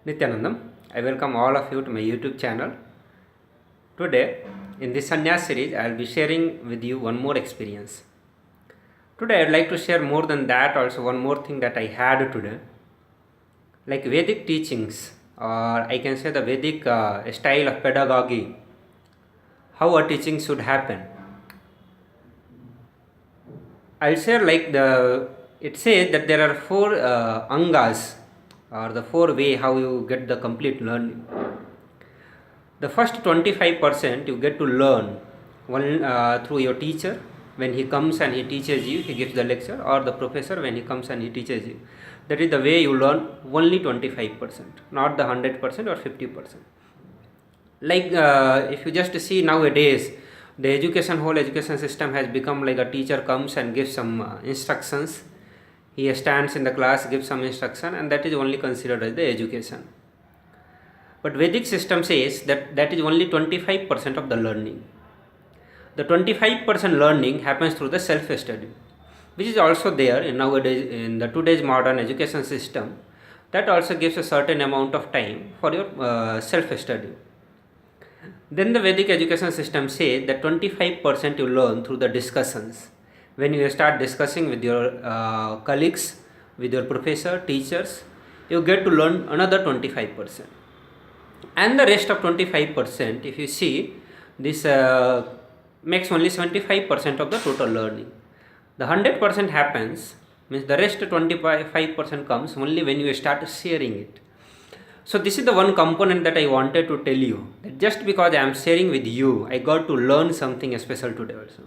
Nithyanandam. I welcome all of you to my YouTube channel. Today, in this Sannyas series, I will be sharing with you one more experience. Today, I would like to share more than that also one more thing that I had today. Like Vedic teachings, or I can say the Vedic style of pedagogy, how a teaching should happen. I'll share it says that there are four angas, or the four way how you get the complete learning. The first 25% you get to learn through your teacher when he comes and he teaches you, he gives the lecture, or the professor when he comes and he teaches you. That is the way you learn only 25%, not the 100% or 50%. If you just see nowadays, the whole education system has become like a teacher comes and gives some instructions. He stands in the class, gives some instruction, and that is only considered as the education. But Vedic system says that is only 25% of the learning. The 25% learning happens through the self-study, which is also there in the today's modern education system. That also gives a certain amount of time for your self-study. Then the Vedic education system says that 25% you learn through the discussions. When you start discussing with your colleagues, with your professor, teachers, you get to learn another 25%. And the rest of 25%, if you see, this makes only 75% of the total learning. The 100% happens, means the rest 25% comes only when you start sharing it. So this is the one component that I wanted to tell you, that just because I am sharing with you, I got to learn something special today also.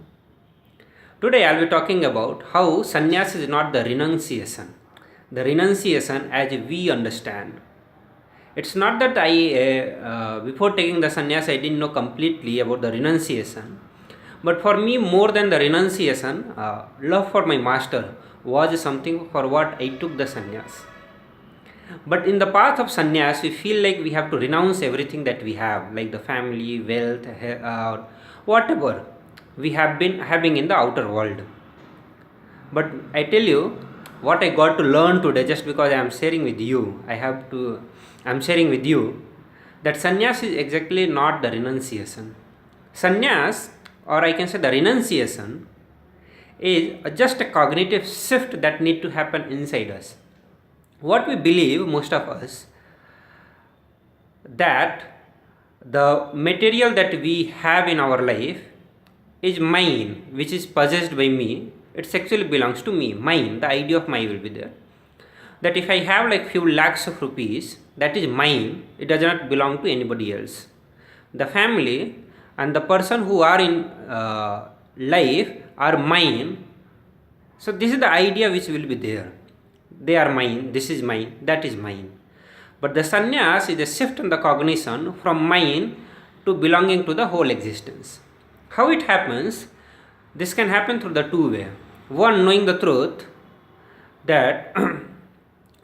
Today I will be talking about how sannyas is not the renunciation. The renunciation as we understand. It's not that before taking the sannyas, I didn't know completely about the renunciation. But for me, more than the renunciation, love for my master was something for what I took the sannyas. But in the path of sannyas, we feel like we have to renounce everything that we have, like the family, wealth, whatever we have been having in the outer world. But I tell you, what I got to learn today, just because I am sharing with you, I am sharing with you that sannyas is exactly not the renunciation. Sannyas, or I can say the renunciation, is just a cognitive shift that need to happen inside us. What we believe, most of us, that the material that we have in our life is mine, which is possessed by me. It actually belongs to me, mine. The idea of mine will be there. That if I have like few lakhs of rupees, that is mine. It does not belong to anybody else. The family and the person who are in life are mine. So this is the idea which will be there. They are mine, this is mine, that is mine. But the sannyas is a shift in the cognition from mine to belonging to the whole existence. How it happens? This can happen through the two ways. One, knowing the truth that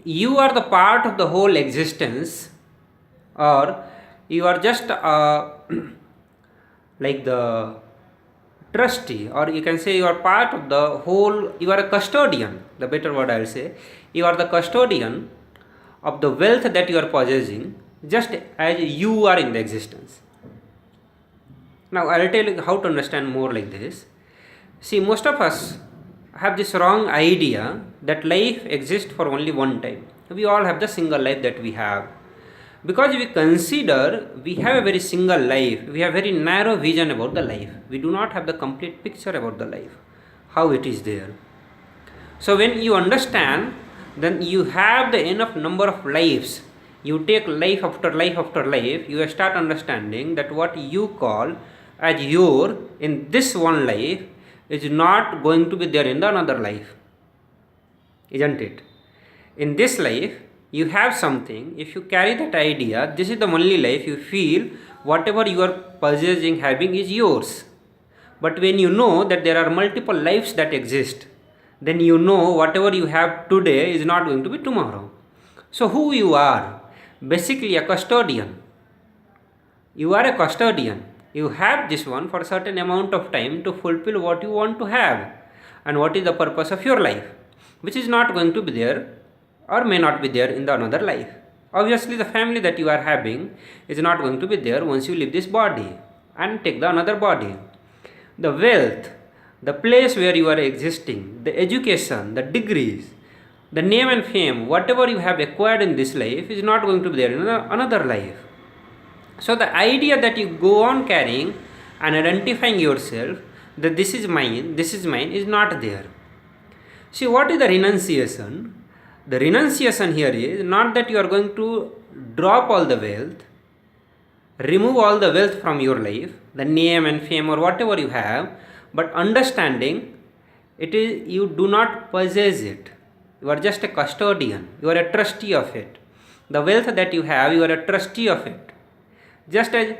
you are the part of the whole existence, or you are just like the trustee, or you can say you are part of the whole, you are a custodian, the better word I will say. You are the custodian of the wealth that you are possessing, just as you are in the existence. Now I will tell you how to understand more like this. See, most of us have this wrong idea that life exists for only one time. We all have the single life that we have. Because we consider we have a very single life, we have very narrow vision about the life. We do not have the complete picture about the life, how it is there. So when you understand, then you have the enough number of lives. You take life after life after life, you start understanding that what you call as your in this one life is not going to be there in the another life. Isn't it? In this life, you have something. If you carry that idea, this is the only life, you feel whatever you are possessing, having is yours. But when you know that there are multiple lives that exist, then you know whatever you have today is not going to be tomorrow. So who you are? Basically a custodian. You are a custodian. You have this one for a certain amount of time to fulfill what you want to have and what is the purpose of your life, which is not going to be there or may not be there in the another life. Obviously, the family that you are having is not going to be there once you leave this body and take the another body. The wealth, the place where you are existing, the education, the degrees, the name and fame, whatever you have acquired in this life is not going to be there in another life. So the idea that you go on carrying and identifying yourself that this is mine is not there. See, what is the renunciation? The renunciation here is not that you are going to drop all the wealth, remove all the wealth from your life, the name and fame or whatever you have, but understanding it is you do not possess it. You are just a custodian, you are a trustee of it. The wealth that you have, you are a trustee of it. Just as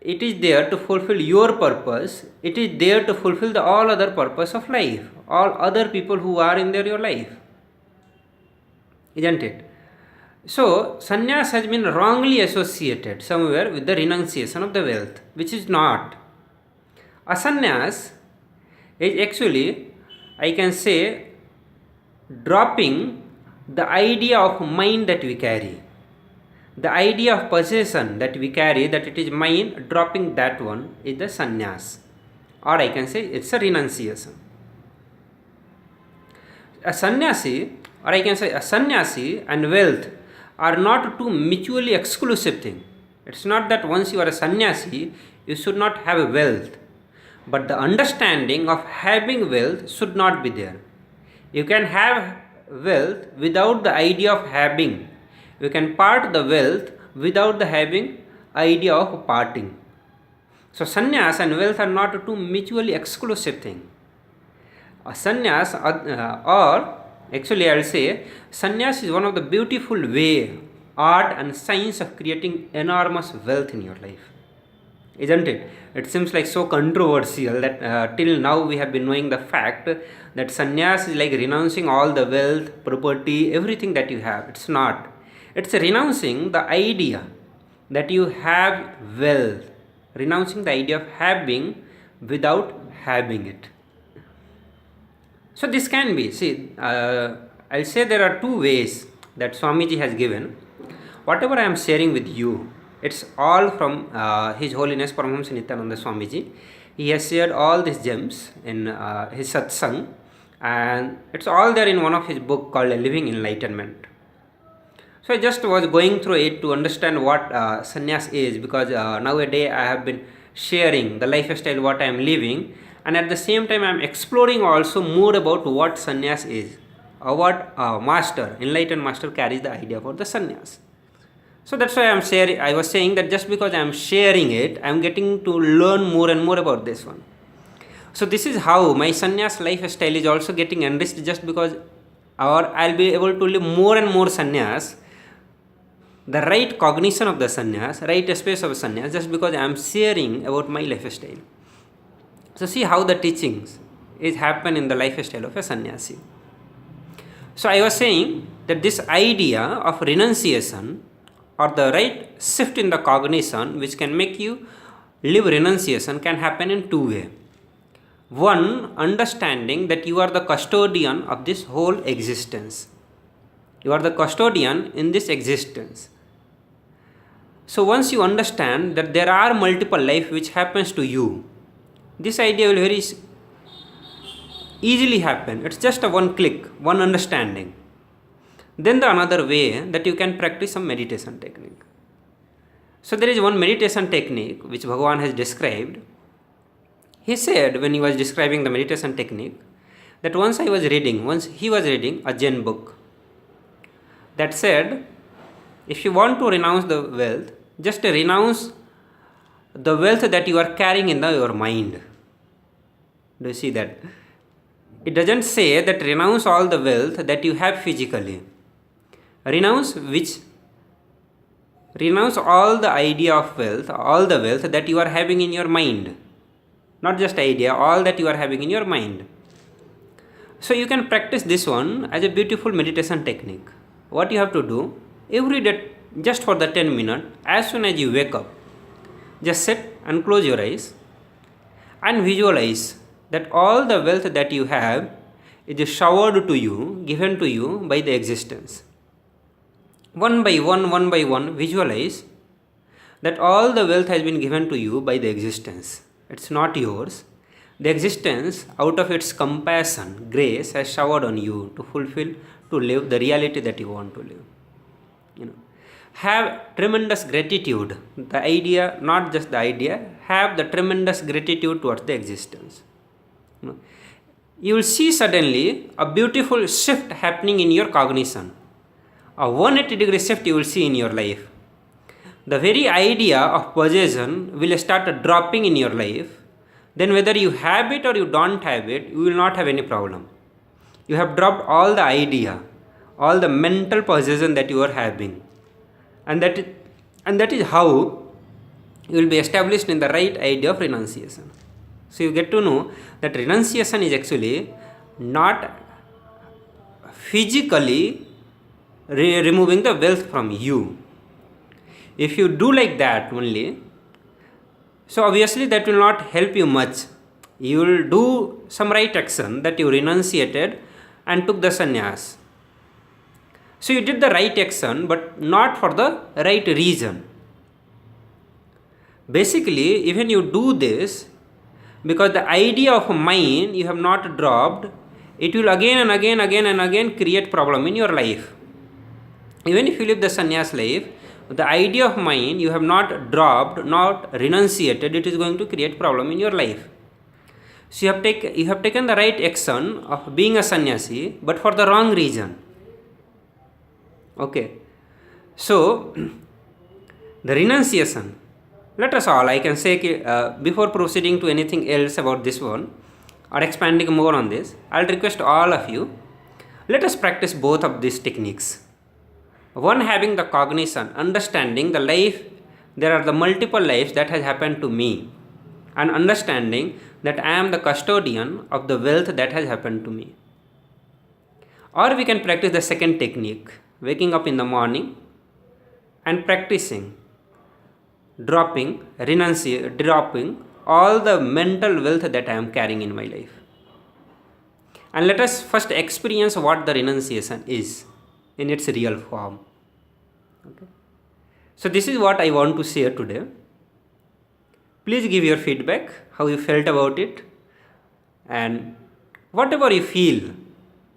it is there to fulfill your purpose, it is there to fulfill the all other purpose of life, all other people who are in your life. Isn't it? So, sannyas has been wrongly associated somewhere with the renunciation of the wealth, which is not. A sannyas is actually, I can say, dropping the idea of mind that we carry. The idea of possession that we carry, that it is mine, dropping that one is the sannyas. Or I can say it's a renunciation. A sannyasi, or I can say a sannyasi and wealth are not two mutually exclusive things. It's not that once you are a sannyasi, you should not have wealth. But the understanding of having wealth should not be there. You can have wealth without the idea of having. You can part the wealth without the having idea of parting. So sannyas and wealth are not two mutually exclusive things. A sannyas or actually I will say sannyas is one of the beautiful way, art and science of creating enormous wealth in your life. Isn't it? It seems like so controversial that till now we have been knowing the fact that sannyas is like renouncing all the wealth, property, everything that you have. It's not. It's renouncing the idea that you have wealth, renouncing the idea of having without having it. So this can be, see, I'll say there are two ways that Swamiji has given. Whatever I am sharing with you, it's all from His Holiness Paramhamsa Nithyananda Swamiji. He has shared all these gems in his satsang, and it's all there in one of his book called Living Enlightenment. So I just was going through it to understand what sannyas is, because nowadays I have been sharing the lifestyle what I am living, and at the same time I am exploring also more about what sannyas is, or what master, enlightened master carries the idea about the sannyas. So that's why I was saying that just because I am sharing it, I am getting to learn more and more about this one. So this is how my sannyas lifestyle is also getting enriched, just because I'll be able to live more and more sannyas, the right cognition of the sannyas, right space of sannyas, just because I am sharing about my lifestyle. So see how the teachings is happen in the lifestyle of a sannyasi. So I was saying that this idea of renunciation, or the right shift in the cognition which can make you live renunciation, can happen in two ways. One, understanding that you are the custodian of this whole existence. You are the custodian in this existence. So once you understand that there are multiple life which happens to you, this idea will very easily happen. It's just a one click, one understanding. Then the another way that you can practice some meditation technique. So there is one meditation technique which Bhagavan has described. He said when he was describing the meditation technique that once he was reading a Zen book that said, if you want to renounce the wealth, just renounce the wealth that you are carrying in your mind. Do you see that? It doesn't say that renounce all the wealth that you have physically. Renounce all the idea of wealth, all the wealth that you are having in your mind. Not just idea, all that you are having in your mind. So you can practice this one as a beautiful meditation technique. What you have to do, every day, just for the 10 minutes, as soon as you wake up, just sit and close your eyes and visualize that all the wealth that you have is showered to you, given to you by the existence. one by one, visualize that all the wealth has been given to you by the existence. It's not yours. The existence, out of its compassion, grace, has showered on you to fulfill, to live the reality that you want to live. Have tremendous gratitude. The idea, not just the idea, have the tremendous gratitude towards the existence. You will see suddenly a beautiful shift happening in your cognition. A 180-degree shift you will see in your life. The very idea of possession will start dropping in your life. Then whether you have it or you don't have it, you will not have any problem. You have dropped all the idea, all the mental possession that you are having. And that is how you will be established in the right idea of renunciation. So you get to know that renunciation is actually not physically removing the wealth from you. If you do like that only, so obviously that will not help you much. You will do some right action that you renunciated and took the sannyas. So you did the right action, but not for the right reason. Basically, even you do this, because the idea of mine you have not dropped, it will again and again create problem in your life. Even if you live the sannyas life, the idea of mine you have not dropped, not renunciated, it is going to create problem in your life. So you have taken the right action of being a sannyasi, but for the wrong reason. Okay. So the renunciation, let us all, I can say, before proceeding to anything else about this one or expanding more on this, I'll request all of you, let us practice both of these techniques. One, having the cognition, understanding the life, there are the multiple lives that has happened to me, and understanding that I am the custodian of the wealth that has happened to me. Or we can practice the second technique, waking up in the morning and practicing dropping all the mental wealth that I am carrying in my life. And let us first experience what the renunciation is in its real form. Okay. So this is what I want to share today. Please give your feedback, how you felt about it, and whatever you feel,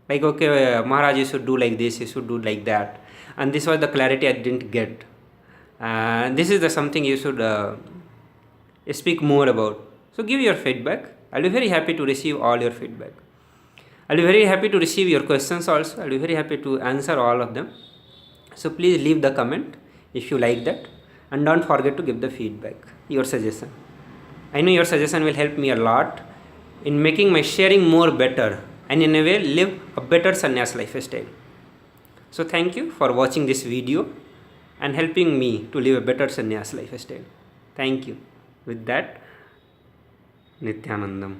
like, okay, Maharaj, you should do like this, you should do like that, and this was the clarity I didn't get, and this is the something you should speak more about. So give your feedback. I'll be very happy to receive all your feedback. I'll be very happy to receive your questions also. I'll be very happy to answer all of them. So please leave the comment if you like that, and don't forget to give the feedback, your suggestion. I know your suggestion will help me a lot in making my sharing more better, and in a way live a better sannyas lifestyle. So thank you for watching this video and helping me to live a better sannyas lifestyle. Thank you. With that, Nithyanandam.